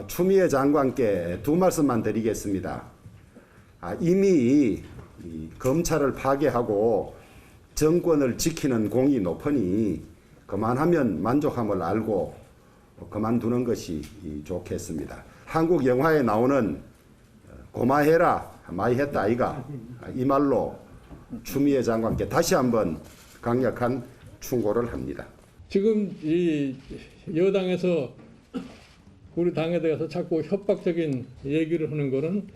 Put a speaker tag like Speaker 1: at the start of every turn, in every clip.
Speaker 1: 추미애 장관께 두 말씀만 드리겠습니다. 이미 검찰을 파괴하고 정권을 지키는 공이 높으니 그만하면 만족함을 알고 그만두는 것이 좋겠습니다. 한국 영화에 나오는 고마해라 많이 했다 아이가, 이 말로 추미애 장관께 다시 한번 강력한 충고를 합니다.
Speaker 2: 지금 이 여당에서 우리 당에 대해서 자꾸 협박적인 얘기를 하는 거는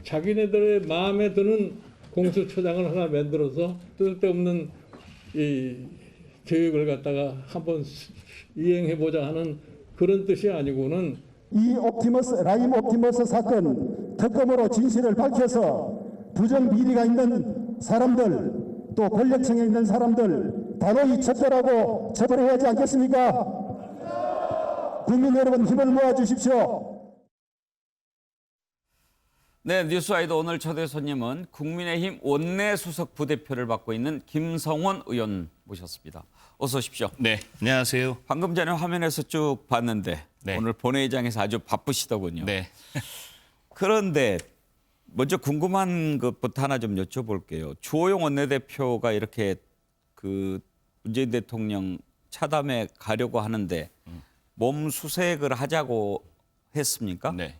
Speaker 2: 자기네들의 마음에 드는 공수처장을 하나 만들어서 쓸데없는 이 계획을 갖다가 한번 이행해보자 하는 그런 뜻이 아니고는,
Speaker 3: 이 라임 옵티머스 사건 특검으로 진실을 밝혀서 부정 비리가 있는 사람들, 또 권력층에 있는 사람들 단호히 처벌하고 처벌해야 하지 않겠습니까? 국민 여러분 힘을 모아주십시오.
Speaker 4: 네, 뉴스아이드 오늘 초대 손님은 국민의힘 원내수석 부대표를 맡고 있는 김성원 의원 모셨습니다. 어서 오십시오.
Speaker 5: 네, 안녕하세요.
Speaker 4: 방금 전에 화면에서 쭉 봤는데
Speaker 5: 네.
Speaker 4: 오늘 본회의장에서 아주 바쁘시더군요.
Speaker 5: 네.
Speaker 4: 그런데 먼저 궁금한 것부터 하나 좀 여쭤볼게요. 주호영 원내대표가 이렇게 그 문재인 대통령 차담에 가려고 하는데 몸 수색을 하자고 했습니까?
Speaker 5: 네.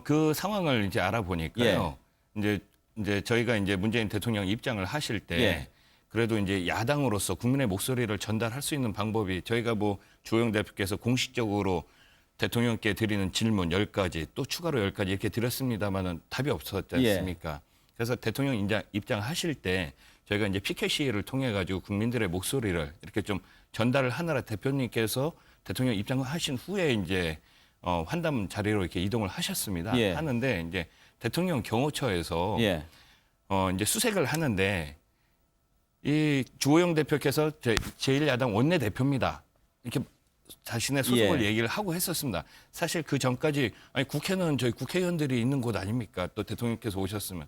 Speaker 5: 그 상황을 이제 알아보니까요. 이제 저희가 이제 문재인 대통령 입장을 하실 때
Speaker 4: 예.
Speaker 5: 그래도 이제 야당으로서 국민의 목소리를 전달할 수 있는 방법이, 저희가 뭐 주호영 대표께서 공식적으로 대통령께 드리는 질문 10가지 또 추가로 10가지 이렇게 드렸습니다만은 답이 없었지 않습니까? 그래서 대통령 입장 하실 때 저희가 이제 피켓 시위를 통해 가지고 국민들의 목소리를 이렇게 좀 전달을 하느라 대표님께서 대통령 입장을 하신 후에 이제 환담 자리로 이렇게 이동을 하셨습니다.
Speaker 4: 예.
Speaker 5: 하는데 이제 대통령 경호처에서
Speaker 4: 예.
Speaker 5: 이제 수색을 하는데 이 주호영 대표께서 제1야당 원내대표입니다. 이렇게 자신의 소속을
Speaker 4: 예.
Speaker 5: 얘기를 하고 했었습니다. 사실 그 전까지 아니 국회는 저희 국회의원들이 있는 곳 아닙니까? 또 대통령께서 오셨으면.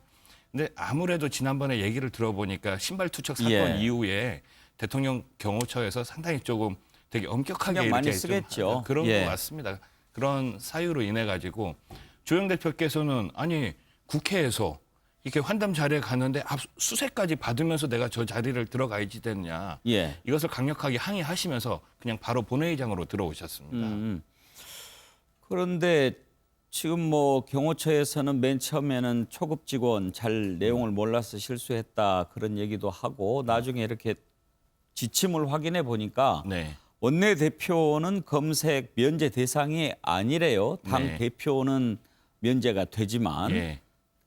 Speaker 5: 근데 아무래도 지난번에 얘기를 들어보니까 신발 투척 사건
Speaker 4: 예.
Speaker 5: 이후에 대통령 경호처에서 상당히 조금 되게 엄격하게
Speaker 4: 많이
Speaker 5: 이렇게
Speaker 4: 쓰겠죠.
Speaker 5: 그런
Speaker 4: 예.
Speaker 5: 것 같습니다. 그런 사유로 인해 가지고 주호영 대표께서는 아니 국회에서 이렇게 환담 자리에 가는데 수색까지 받으면서 내가 저 자리를 들어가야지 됐냐.
Speaker 4: 예.
Speaker 5: 이것을 강력하게 항의하시면서 그냥 바로 본회의장으로 들어오셨습니다.
Speaker 4: 그런데 지금 뭐 경호처에서는 맨 처음에는 초급 직원 잘 내용을 몰라서 실수했다 그런 얘기도 하고 나중에 이렇게 지침을 확인해 보니까
Speaker 5: 네.
Speaker 4: 원내대표는 검색 면제 대상이 아니래요. 당
Speaker 5: 네.
Speaker 4: 대표는 면제가 되지만
Speaker 5: 예.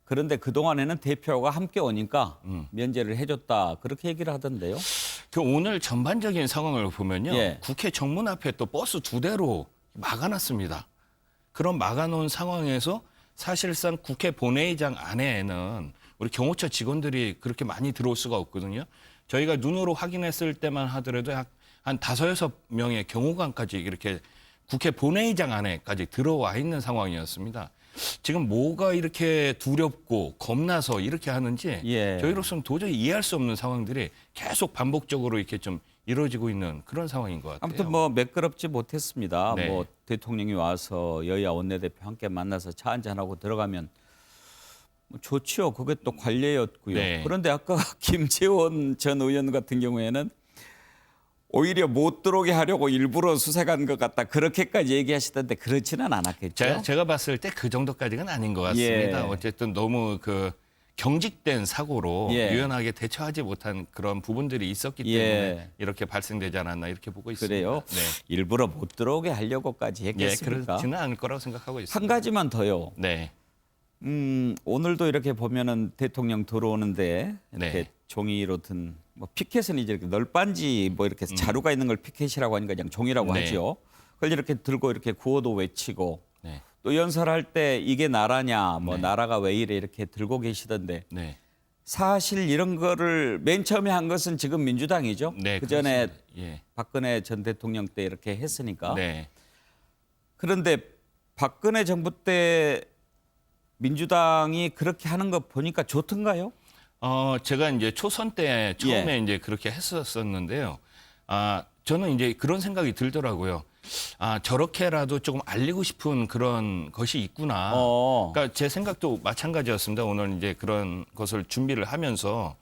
Speaker 4: 그런데 그동안에는 대표가 함께 오니까 면제를 해줬다 그렇게 얘기를 하던데요.
Speaker 5: 그 오늘 전반적인 상황을 보면요.
Speaker 4: 예.
Speaker 5: 국회 정문 앞에 또 버스 2대로 막아놨습니다. 그런 막아놓은 상황에서 사실상 국회 본회의장 안에는 우리 경호처 직원들이 그렇게 많이 들어올 수가 없거든요. 저희가 눈으로 확인했을 때만 하더라도 한 5-6명의 경호관까지 이렇게 국회 본회의장 안에까지 들어와 있는 상황이었습니다. 지금 뭐가 이렇게 두렵고 겁나서 이렇게 하는지
Speaker 4: 예.
Speaker 5: 저희로서는 도저히 이해할 수 없는 상황들이 계속 반복적으로 이렇게 좀 이루어지고 있는 그런 상황인 것 같아요.
Speaker 4: 아무튼 뭐 매끄럽지 못했습니다.
Speaker 5: 네.
Speaker 4: 뭐 대통령이 와서 여야 원내대표 함께 만나서 차 한잔하고 들어가면 뭐 좋지요. 그게 또 관례였고요.
Speaker 5: 네.
Speaker 4: 그런데 아까 김재원 전 의원 같은 경우에는 오히려 못 들어오게 하려고 일부러 수색한 것 같다. 그렇게까지 얘기하시던데 그렇지는 않았겠죠?
Speaker 5: 제가 봤을 때 그 정도까지는 아닌 것 같습니다.
Speaker 4: 예.
Speaker 5: 어쨌든 너무 그 경직된 사고로
Speaker 4: 예.
Speaker 5: 유연하게 대처하지 못한 그런 부분들이 있었기
Speaker 4: 예.
Speaker 5: 때문에 이렇게 발생되지 않았나 이렇게 보고 있습니다.
Speaker 4: 그래요?
Speaker 5: 네.
Speaker 4: 일부러 못 들어오게 하려고까지
Speaker 5: 예,
Speaker 4: 했겠습니까?
Speaker 5: 그렇지는 않을 거라고 생각하고 있습니다.
Speaker 4: 한 가지만 더요.
Speaker 5: 네.
Speaker 4: 오늘도 이렇게 보면은 대통령 들어오는데 이렇게
Speaker 5: 네.
Speaker 4: 종이로 든 뭐 피켓은 이제 이렇게 널빤지 뭐 이렇게 자루가 있는 걸 피켓이라고 하니까 그냥 종이라고
Speaker 5: 네.
Speaker 4: 하죠. 그걸 이렇게 들고 이렇게 구호도 외치고
Speaker 5: 네.
Speaker 4: 또 연설할 때 이게 나라냐 뭐
Speaker 5: 네.
Speaker 4: 나라가 왜 이래 이렇게 들고 계시던데
Speaker 5: 네.
Speaker 4: 사실 이런 거를 맨 처음에 한 것은 지금 민주당이죠.
Speaker 5: 네.
Speaker 4: 그 전에
Speaker 5: 그렇습니다. 예.
Speaker 4: 박근혜 전 대통령 때 이렇게 했으니까.
Speaker 5: 네.
Speaker 4: 그런데 박근혜 정부 때 민주당이 그렇게 하는 거 보니까 좋던가요?
Speaker 5: 제가 이제 초선 때 처음에
Speaker 4: 예.
Speaker 5: 이제 그렇게 했었었는데요. 저는 이제 그런 생각이 들더라고요. 저렇게라도 조금 알리고 싶은 그런 것이 있구나. 그러니까 제 생각도 마찬가지였습니다. 오늘 이제 그런 것을 준비를 하면서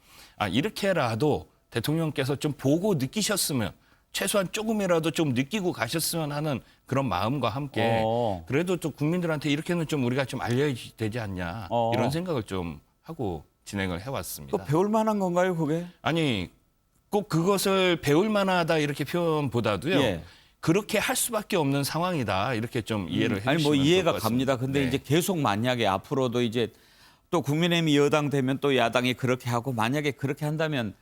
Speaker 5: 이렇게라도 대통령께서 좀 보고 느끼셨으면 최소한 조금이라도 좀 느끼고 가셨으면 하는 그런 마음과 함께 그래도 또 국민들한테 이렇게는 좀 우리가 좀 알려야 되지 않냐 이런 생각을 좀 하고 진행을 해왔습니다.
Speaker 4: 또 배울 만한 건가요, 그게?
Speaker 5: 아니 꼭 그것을 배울 만하다 이렇게 표현보다도요.
Speaker 4: 예.
Speaker 5: 그렇게 할 수밖에 없는 상황이다 이렇게 좀 이해를 해주시면
Speaker 4: 아니 뭐 이해가
Speaker 5: 좋을 것 같습니다.
Speaker 4: 갑니다. 근데
Speaker 5: 네.
Speaker 4: 이제 계속 만약에 앞으로도 이제 또 국민의힘이 여당 되면 또 야당이 그렇게 하고 만약에 그렇게 한다면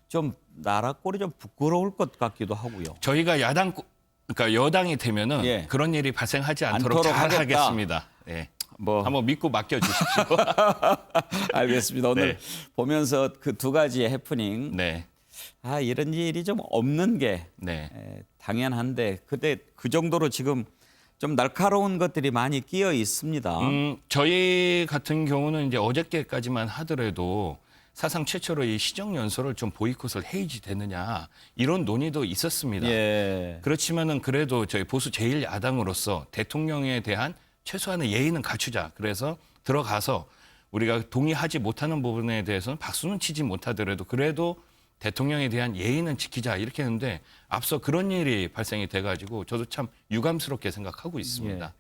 Speaker 4: 좀 나라 꼴이 좀 부끄러울 것 같기도 하고요.
Speaker 5: 저희가 그러니까 여당이 되면은
Speaker 4: 예.
Speaker 5: 그런 일이 발생하지 않도록
Speaker 4: 않도록
Speaker 5: 잘
Speaker 4: 하겠다.
Speaker 5: 하겠습니다. 네.
Speaker 4: 뭐
Speaker 5: 한번 믿고 맡겨주십시오.
Speaker 4: 알겠습니다. 오늘
Speaker 5: 네.
Speaker 4: 보면서 그 두 가지의 해프닝
Speaker 5: 네,
Speaker 4: 이런 일이 좀 없는 게
Speaker 5: 네,
Speaker 4: 당연한데 근데 그 정도로 지금 좀 날카로운 것들이 많이 끼어 있습니다.
Speaker 5: 저희 같은 경우는 이제 어저께까지만 하더라도 사상 최초로 이 시정연설을 좀 보이콧을 해야지 되느냐 이런 논의도 있었습니다.
Speaker 4: 예.
Speaker 5: 그렇지만은 그래도 저희 보수 제1야당으로서 대통령에 대한 최소한의 예의는 갖추자. 그래서 들어가서 우리가 동의하지 못하는 부분에 대해서는 박수는 치지 못하더라도 그래도 대통령에 대한 예의는 지키자 이렇게 했는데 앞서 그런 일이 발생이 돼가지고 저도 참 유감스럽게 생각하고 있습니다.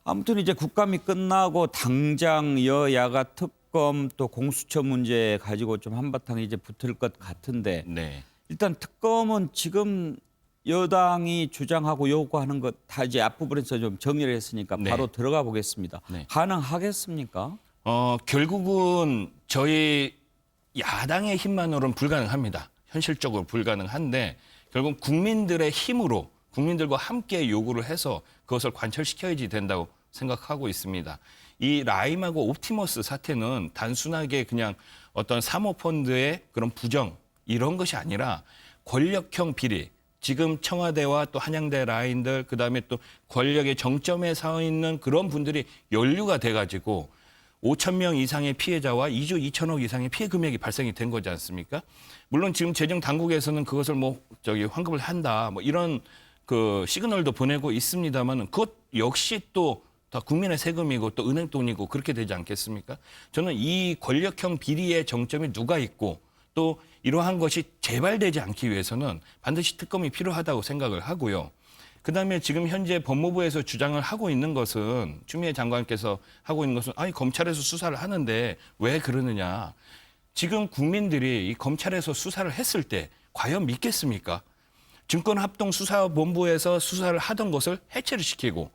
Speaker 4: 아무튼 이제 국감이 끝나고 당장 여야가 특검 또 공수처 문제 가지고 좀 한바탕 이제 붙을 것 같은데
Speaker 5: 네.
Speaker 4: 일단 특검은 지금 여당이 주장하고 요구하는 것 다 이제 앞부분에서 좀 정리를 했으니까
Speaker 5: 네.
Speaker 4: 바로 들어가 보겠습니다.
Speaker 5: 네.
Speaker 4: 가능하겠습니까?
Speaker 5: 결국은 저희 야당의 힘만으로는 불가능합니다. 현실적으로 불가능한데 결국 국민들의 힘으로 국민들과 함께 요구를 해서 그것을 관철시켜야지 된다고 생각하고 있습니다. 이 라임하고 옵티머스 사태는 단순하게 그냥 어떤 사모펀드의 그런 부정 이런 것이 아니라 권력형 비리, 지금 청와대와 또 한양대 라인들 그다음에 또 권력의 정점에 서 있는 그런 분들이 연루가 돼가지고 5천 명 이상의 피해자와 2조 2천억 이상의 피해 금액이 발생이 된 거지 않습니까? 물론 지금 재정 당국에서는 그것을 환급을 한다 뭐 이런 그 시그널도 보내고 있습니다만은 그것 역시 또 다 국민의 세금이고 또 은행 돈이고 그렇게 되지 않겠습니까? 저는 이 권력형 비리의 정점이 누가 있고 또 이러한 것이 재발되지 않기 위해서는 반드시 특검이 필요하다고 생각을 하고요. 그다음에 지금 현재 법무부에서 주장을 하고 있는 것은 추미애 장관께서 하고 있는 것은 검찰에서 수사를 하는데 왜 그러느냐. 지금 국민들이 이 검찰에서 수사를 했을 때 과연 믿겠습니까? 증권합동수사본부에서 수사를 하던 것을 해체를 시키고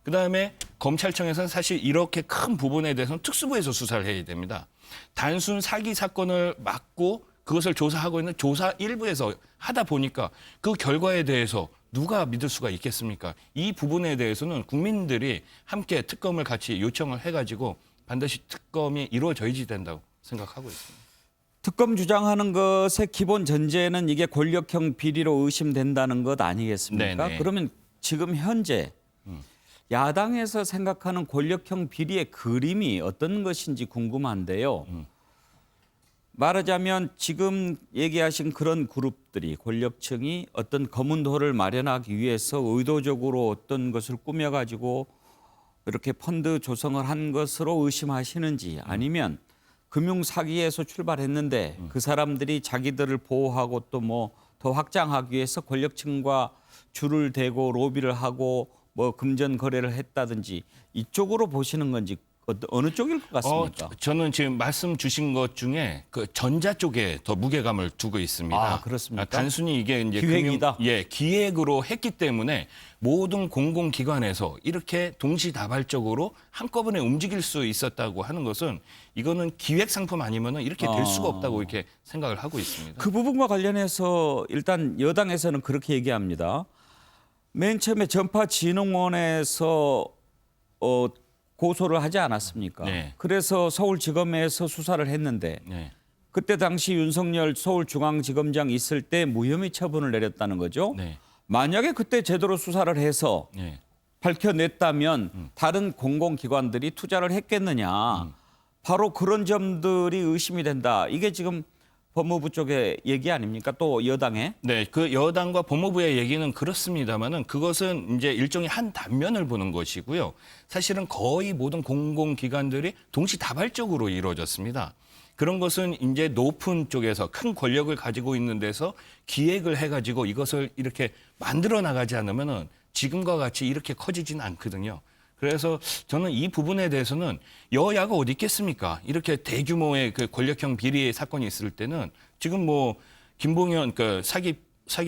Speaker 5: 그다음에 검찰청에서는 사실 이렇게 큰 부분에 대해서는 특수부에서 수사를 해야 됩니다. 단순 사기 사건을 막고 그것을 조사하고 있는 조사 일부에서 하다 보니까 그 결과에 대해서 누가 믿을 수가 있겠습니까? 이 부분에 대해서는 국민들이 함께 특검을 같이 요청을 해가지고 반드시 특검이 이루어져야지 된다고 생각하고 있습니다.
Speaker 4: 특검 주장하는 것의 기본 전제는 이게 권력형 비리로 의심된다는 것 아니겠습니까?
Speaker 5: 네네.
Speaker 4: 그러면 지금 현재 야당에서 생각하는 권력형 비리의 그림이 어떤 것인지 궁금한데요. 말하자면 지금 얘기하신 그런 그룹들이 권력층이 어떤 검은도를 마련하기 위해서 의도적으로 어떤 것을 꾸며가지고 이렇게 펀드 조성을 한 것으로 의심하시는지 아니면 금융 사기에서 출발했는데 그 사람들이 자기들을 보호하고 또 뭐 더 확장하기 위해서 권력층과 줄을 대고 로비를 하고 뭐 금전 거래를 했다든지 이쪽으로 보시는 건지 어느 쪽일 것 같습니까?
Speaker 5: 저는 지금 말씀 주신 것 중에 그 전자 쪽에 더 무게감을 두고 있습니다.
Speaker 4: 그렇습니까?
Speaker 5: 단순히 이게 이제
Speaker 4: 기획이다.
Speaker 5: 기획으로 했기 때문에 모든 공공기관에서 이렇게 동시다발적으로 한꺼번에 움직일 수 있었다고 하는 것은 이거는 기획 상품 아니면은 이렇게 될 수가 없다고 이렇게 생각을 하고 있습니다.
Speaker 4: 그 부분과 관련해서 일단 여당에서는 그렇게 얘기합니다. 맨 처음에 전파진흥원에서 고소를 하지 않았습니까?
Speaker 5: 네.
Speaker 4: 그래서 서울지검에서 수사를 했는데
Speaker 5: 네.
Speaker 4: 그때 당시 윤석열 서울중앙지검장 있을 때 무혐의 처분을 내렸다는 거죠.
Speaker 5: 네.
Speaker 4: 만약에 그때 제대로 수사를 해서
Speaker 5: 네.
Speaker 4: 밝혀냈다면 다른 공공기관들이 투자를 했겠느냐. 바로 그런 점들이 의심이 된다. 이게 지금 법무부 쪽의 얘기 아닙니까? 또 여당의?
Speaker 5: 네, 그 여당과 법무부의 얘기는 그렇습니다만은 그것은 이제 일종의 한 단면을 보는 것이고요. 사실은 거의 모든 공공기관들이 동시다발적으로 이루어졌습니다. 그런 것은 이제 높은 쪽에서 큰 권력을 가지고 있는 데서 기획을 해가지고 이것을 이렇게 만들어 나가지 않으면은 지금과 같이 이렇게 커지지는 않거든요. 그래서 저는 이 부분에 대해서는 여야가 어디 있겠습니까? 이렇게 대규모의 그 권력형 비리 사건이 있을 때는 지금 뭐 김봉현 그 사기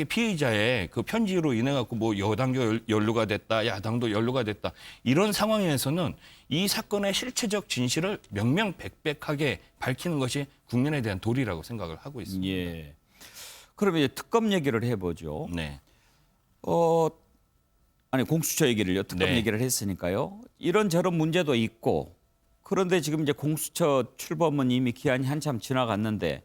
Speaker 5: 피의자의 그 편지로 인해 갖고 뭐 여당도 연루가 됐다, 야당도 연루가 됐다 이런 상황에서는 이 사건의 실체적 진실을 명명백백하게 밝히는 것이 국민에 대한 도리라고 생각을 하고 있습니다.
Speaker 4: 예. 그러면 이제 특검 얘기를 해보죠.
Speaker 5: 네.
Speaker 4: 아니 공수처 얘기를요. 특검
Speaker 5: 네.
Speaker 4: 얘기를 했으니까요. 이런저런 문제도 있고 그런데 지금 이제 공수처 출범은 이미 기한이 한참 지나갔는데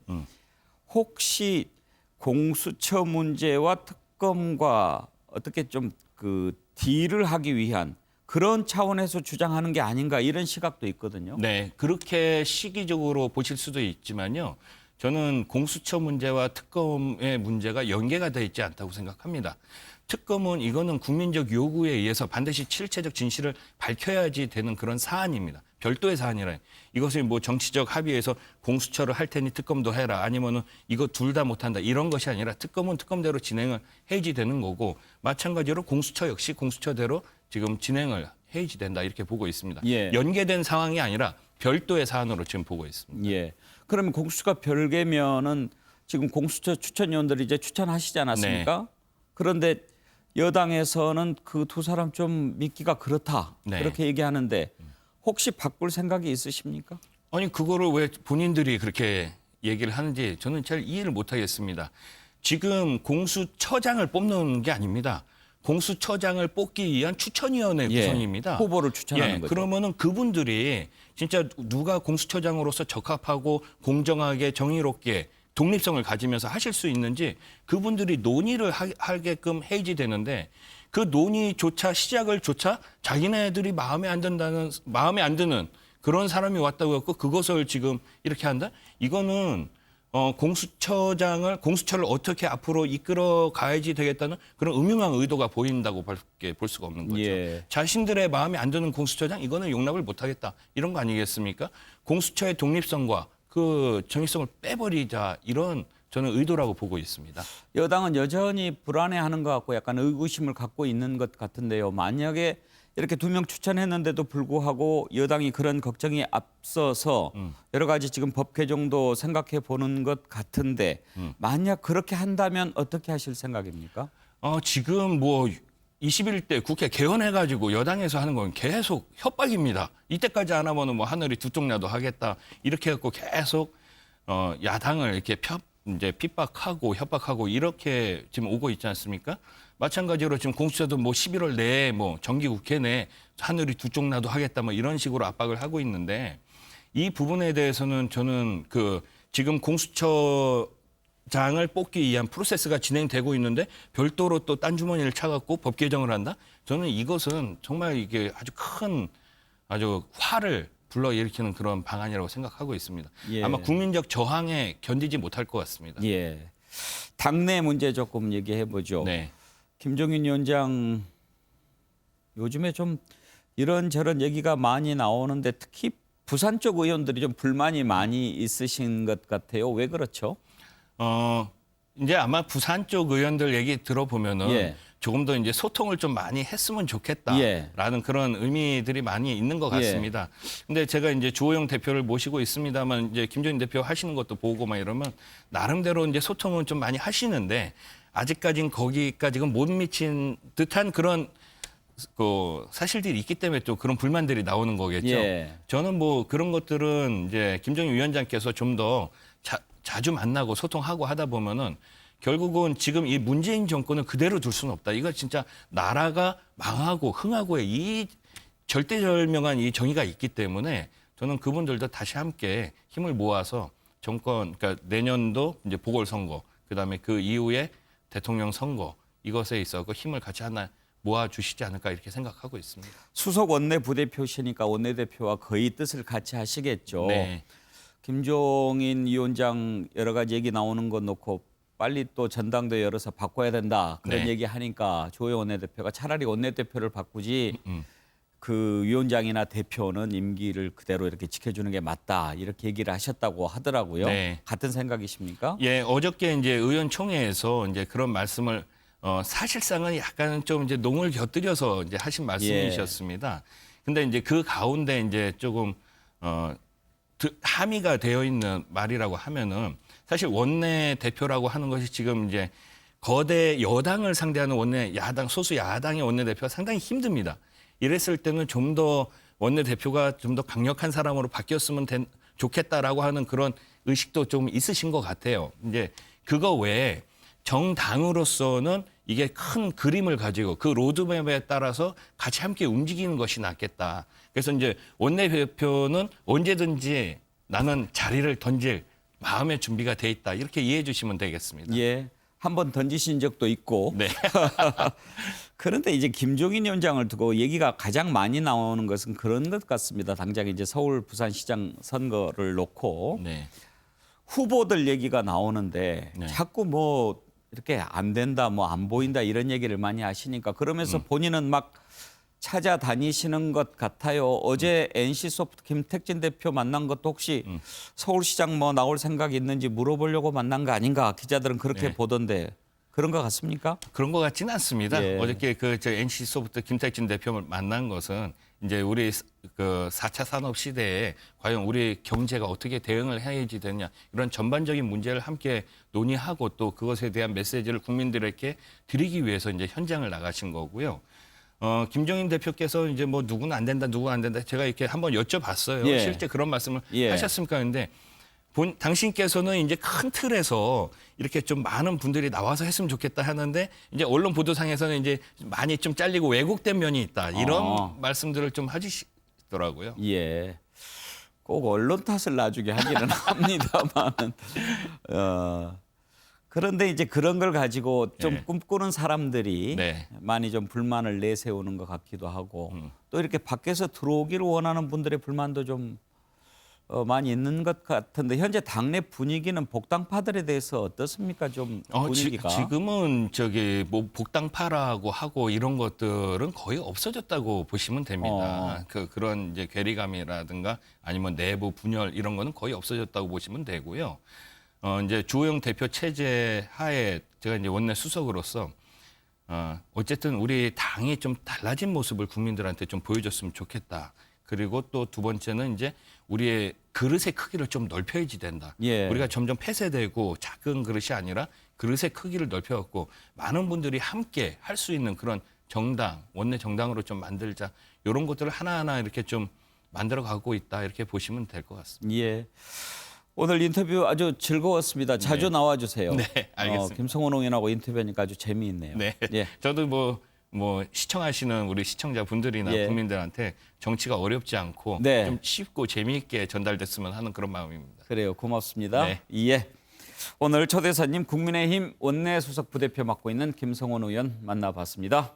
Speaker 4: 혹시 공수처 문제와 특검과 어떻게 좀 그 딜을 하기 위한 그런 차원에서 주장하는 게 아닌가 이런 시각도 있거든요.
Speaker 5: 네, 그렇게 시기적으로 보실 수도 있지만요. 저는 공수처 문제와 특검의 문제가 연계가 돼 있지 않다고 생각합니다. 특검은 이거는 국민적 요구에 의해서 반드시 실체적 진실을 밝혀야지 되는 그런 사안입니다. 별도의 사안이라 이것을 뭐 정치적 합의에서 공수처를 할 테니 특검도 해라 아니면은 이거 둘 다 못한다 이런 것이 아니라 특검은 특검대로 진행을 해야지 되는 거고 마찬가지로 공수처 역시 공수처대로 지금 진행을 해야지 된다 이렇게 보고 있습니다.
Speaker 4: 예.
Speaker 5: 연계된 상황이 아니라 별도의 사안으로 지금 보고 있습니다.
Speaker 4: 예. 그러면 공수처가 별개면은 지금 공수처 추천위원들이 이제 추천하시지 않았습니까? 그런데 여당에서는 그 두 사람 좀 믿기가 그렇다.
Speaker 5: 네.
Speaker 4: 그렇게 얘기하는데 혹시 바꿀 생각이 있으십니까?
Speaker 5: 아니 그거를 왜 본인들이 그렇게 얘기를 하는지 저는 잘 이해를 못하겠습니다. 지금 공수처장을 뽑는 게 아닙니다. 공수처장을 뽑기 위한 추천위원회
Speaker 4: 예.
Speaker 5: 구성입니다.
Speaker 4: 후보를 추천하는 거죠.
Speaker 5: 그러면은 그분들이 진짜 누가 공수처장으로서 적합하고 공정하게 정의롭게 독립성을 가지면서 하실 수 있는지 그분들이 논의를 하게끔 해야지 되는데 그 논의조차 시작을 조차 자기네들이 마음에 안 드는 그런 사람이 왔다고 해서 그것을 지금 이렇게 한다? 이거는 공수처를 어떻게 앞으로 이끌어 가야지 되겠다는 그런 음흉한 의도가 보인다고 밖에 볼 수가 없는 거죠.
Speaker 4: 예.
Speaker 5: 자신들의 마음에 안 드는 공수처장 이거는 용납을 못 하겠다. 이런 거 아니겠습니까? 공수처의 독립성과 그 정의성을 빼버리자 이런 저는 의도라고 보고 있습니다.
Speaker 4: 여당은 여전히 불안해하는 것 같고 약간 의구심을 갖고 있는 것 같은데요. 만약에 이렇게 2명 추천했는데도 불구하고 여당이 그런 걱정이 앞서서 여러 가지 지금 법 개정도 생각해 보는 것 같은데 만약 그렇게 한다면 어떻게 하실 생각입니까?
Speaker 5: 지금 뭐 21대 국회 개헌해가지고 여당에서 하는 건 계속 협박입니다. 이때까지 안 하면은 뭐 하늘이 두 쪽 나도 하겠다 이렇게 해갖고 계속 야당을 이렇게 이제 핍박하고 협박하고 이렇게 지금 오고 있지 않습니까? 마찬가지로 지금 공수처도 뭐 11월 내에 뭐 정기국회 내 하늘이 두 쪽 나도 하겠다 뭐 이런 식으로 압박을 하고 있는데 이 부분에 대해서는 저는 그 지금 공수처장을 뽑기 위한 프로세스가 진행되고 있는데 별도로 또 딴 주머니를 차갖고 법 개정을 한다? 저는 이것은 정말 이게 아주 화를 불러일으키는 그런 방안이라고 생각하고 있습니다.
Speaker 4: 예.
Speaker 5: 아마 국민적 저항에 견디지 못할 것 같습니다.
Speaker 4: 예. 당내 문제 조금 얘기해 보죠.
Speaker 5: 네.
Speaker 4: 김종인 위원장 요즘에 좀 이런저런 얘기가 많이 나오는데 특히 부산 쪽 의원들이 좀 불만이 많이 있으신 것 같아요. 왜 그렇죠?
Speaker 5: 이제 아마 부산 쪽 의원들 얘기 들어보면은
Speaker 4: 예.
Speaker 5: 조금 더 이제 소통을 좀 많이 했으면 좋겠다라는
Speaker 4: 예.
Speaker 5: 그런 의미들이 많이 있는 것 같습니다. 근데 제가 이제 주호영 대표를 모시고 있습니다만 이제 김종인 대표 하시는 것도 보고 막 이러면 나름대로 이제 소통은 좀 많이 하시는데 아직까지는 거기까지는 못 미친 듯한 그런 그 사실들이 있기 때문에 또 그런 불만들이 나오는 거겠죠.
Speaker 4: 예.
Speaker 5: 저는 뭐 그런 것들은 이제 김정인 위원장께서 좀 더 자주 만나고 소통하고 하다 보면은 결국은 지금 이 문재인 정권을 그대로 둘 수는 없다. 이거 진짜 나라가 망하고 흥하고의 이 절대절명한 이 정의가 있기 때문에 저는 그분들도 다시 함께 힘을 모아서 정권, 그러니까 내년도 이제 보궐선거, 그다음에 그 이후에 대통령 선거 이것에 있어서 힘을 같이 하나 모아주시지 않을까 이렇게 생각하고 있습니다.
Speaker 4: 수석 원내 부대표시니까 원내대표와 거의 뜻을 같이 하시겠죠.
Speaker 5: 네.
Speaker 4: 김종인 위원장 여러 가지 얘기 나오는 거 놓고 빨리 또 전당대회 열어서 바꿔야 된다 그런
Speaker 5: 네.
Speaker 4: 얘기 하니까 조영 원내대표가 차라리 원내대표를 바꾸지 그 위원장이나 대표는 임기를 그대로 이렇게 지켜주는 게 맞다 이렇게 얘기를 하셨다고 하더라고요.
Speaker 5: 네.
Speaker 4: 같은 생각이십니까?
Speaker 5: 예, 어저께 이제 의원총회에서 이제 그런 말씀을 사실상은 약간 좀 이제 농을 곁들여서 이제 하신 말씀이셨습니다. 근데 이제 그 가운데 이제 조금 함의가 되어 있는 말이라고 하면은 사실 원내 대표라고 하는 것이 지금 이제 거대 여당을 상대하는 원내 야당 소수 야당의 원내 대표가 상당히 힘듭니다. 이랬을 때는 좀 더 원내 대표가 좀 더 강력한 사람으로 바뀌었으면 좋겠다라고 하는 그런 의식도 좀 있으신 것 같아요. 이제 그거 외에 정당으로서는 이게 큰 그림을 가지고 그 로드맵에 따라서 같이 함께 움직이는 것이 낫겠다. 그래서 이제 원내대표는 언제든지 나는 자리를 던질 마음의 준비가 돼 있다. 이렇게 이해해 주시면 되겠습니다.
Speaker 4: 예. 한번 던지신 적도 있고.
Speaker 5: 네.
Speaker 4: 그런데 이제 김종인 위원장을 두고 얘기가 가장 많이 나오는 것은 그런 것 같습니다. 당장 이제 서울 부산시장 선거를 놓고
Speaker 5: 네.
Speaker 4: 후보들 얘기가 나오는데
Speaker 5: 네.
Speaker 4: 자꾸 뭐 이렇게 안 된다, 뭐 안 보인다 이런 얘기를 많이 하시니까 그러면서 본인은 막 찾아다니시는 것 같아요. 어제 NC소프트 김택진 대표 만난 것도 혹시 서울시장 뭐 나올 생각이 있는지 물어보려고 만난 거 아닌가 기자들은 그렇게
Speaker 5: 네.
Speaker 4: 보던데 그런 것 같습니까?
Speaker 5: 그런 것 같지는 않습니다.
Speaker 4: 예.
Speaker 5: 어저께 저 NC소프트 김택진 대표를 만난 것은 이제 우리 그 4차 산업 시대에 과연 우리 경제가 어떻게 대응을 해야지 되냐 이런 전반적인 문제를 함께 논의하고 또 그것에 대한 메시지를 국민들에게 드리기 위해서 이제 현장을 나가신 거고요. 김종인 대표께서 이제 뭐 누구는 안 된다, 누구는 안 된다. 제가 이렇게 한번 여쭤봤어요.
Speaker 4: 예.
Speaker 5: 실제 그런 말씀을
Speaker 4: 예.
Speaker 5: 하셨습니까? 근데 당신께서는 이제 큰 틀에서 이렇게 좀 많은 분들이 나와서 했으면 좋겠다 하는데 이제 언론 보도상에서는 이제 많이 좀 잘리고 왜곡된 면이 있다. 이런 말씀들을 좀 해주시더라고요.
Speaker 4: 예. 꼭 언론 탓을 나중에 하기는 합니다만. 그런데 이제 그런 걸 가지고 좀
Speaker 5: 네.
Speaker 4: 꿈꾸는 사람들이
Speaker 5: 네.
Speaker 4: 많이 좀 불만을 내세우는 것 같기도 하고 또 이렇게 밖에서 들어오기를 원하는 분들의 불만도 좀 많이 있는 것 같은데 현재 당내 분위기는 복당파들에 대해서 어떻습니까? 좀 분위기가.
Speaker 5: 지금은 저기 뭐 복당파라고 하고 이런 것들은 거의 없어졌다고 보시면 됩니다. 그런 이제 괴리감이라든가 아니면 내부 분열 이런 거는 거의 없어졌다고 보시면 되고요. 이제 주호영 대표 체제 하에 제가 이제 원내 수석으로서 어쨌든 우리 당이 좀 달라진 모습을 국민들한테 좀 보여줬으면 좋겠다. 그리고 또 두 번째는 이제 우리의 그릇의 크기를 좀 넓혀야지 된다.
Speaker 4: 예.
Speaker 5: 우리가 점점 폐쇄되고 작은 그릇이 아니라 그릇의 크기를 넓혀갖고 많은 분들이 함께 할 수 있는 그런 정당, 원내 정당으로 좀 만들자. 이런 것들을 하나하나 이렇게 좀 만들어가고 있다. 이렇게 보시면 될 것 같습니다.
Speaker 4: 예. 오늘 인터뷰 아주 즐거웠습니다. 자주 나와주세요.
Speaker 5: 네, 알겠습니다.
Speaker 4: 김성원 의원하고 인터뷰하니까 아주 재미있네요.
Speaker 5: 네.
Speaker 4: 예.
Speaker 5: 저도 뭐 시청하시는 우리 시청자분들이나
Speaker 4: 예.
Speaker 5: 국민들한테 정치가 어렵지 않고
Speaker 4: 네.
Speaker 5: 좀 쉽고 재미있게 전달됐으면 하는 그런 마음입니다.
Speaker 4: 그래요. 고맙습니다.
Speaker 5: 네.
Speaker 4: 예. 오늘 초대손님 국민의힘 원내수석 부대표 맡고 있는 김성원 의원 만나봤습니다.